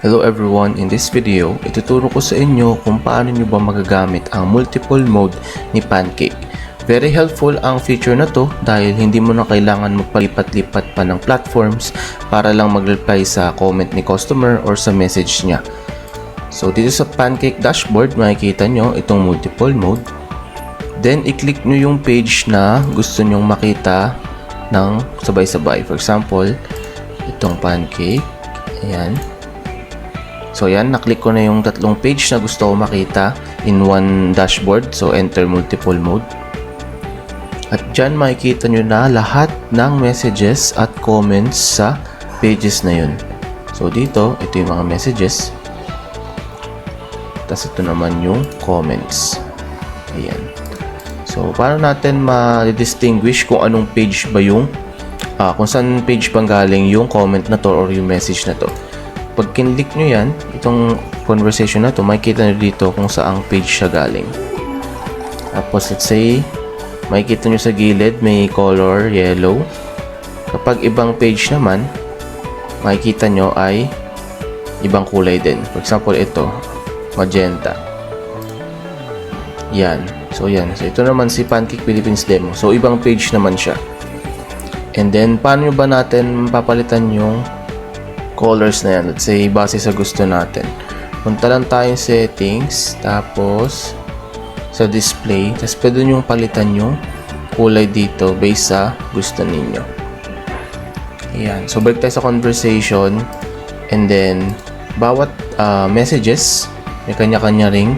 Hello everyone, in this video, ituturo ko sa inyo kung paano nyo ba magagamit ang multiple mode ni Pancake. Very helpful ang feature na to dahil hindi mo na kailangan magpalipat-lipat pa ng platforms para lang mag-reply sa comment ni customer or sa message niya. So dito sa Pancake dashboard, makikita nyo itong multiple mode. Then i-click nyo yung page na gusto nyong makita ng sabay-sabay. For example, itong Pancake. Ayan. So yan, naklik ko na yung tatlong page na gusto ko makita in one dashboard. So enter multiple mode. At dyan makikita nyo na lahat ng messages at comments sa pages na yun. So dito, ito yung mga messages. Tapos ito naman yung comments. Ayan. So paano natin ma-distinguish kung anong page ba yung kung saan page pang galing yung comment na to or yung message na to. Pag kinlik nyo yan, itong conversation na to, makikita nyo dito kung saang page siya galing. Tapos let's say, makikita nyo sa gilid, may color yellow. Kapag ibang page naman, makikita nyo ay ibang kulay din. For example, ito, magenta. Yan. So yan. So ito naman si Pancake Philippines Demo. So ibang page naman siya. And then, paano ba natin papalitan yung colors na yan? Let's say, base sa gusto natin. Punta lang tayong settings, tapos sa display, tapos pwede nyo palitan yung kulay dito based sa gusto ninyo. Ayan. So, balik tayo sa conversation, and then, bawat messages, may kanya-kanya ring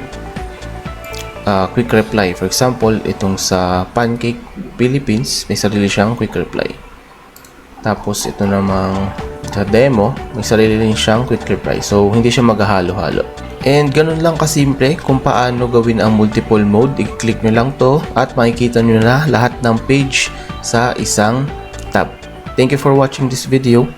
quick reply. For example, itong sa Pancake Philippines, may sarili siyang quick reply. Tapos, ito namang sa demo, may sarili rin siyang quick reply. So, hindi siya maghahalo-halo. And ganun lang kasimple kung paano gawin ang multiple mode. I-click nyo lang to at makikita nyo na lahat ng page sa isang tab. Thank you for watching this video.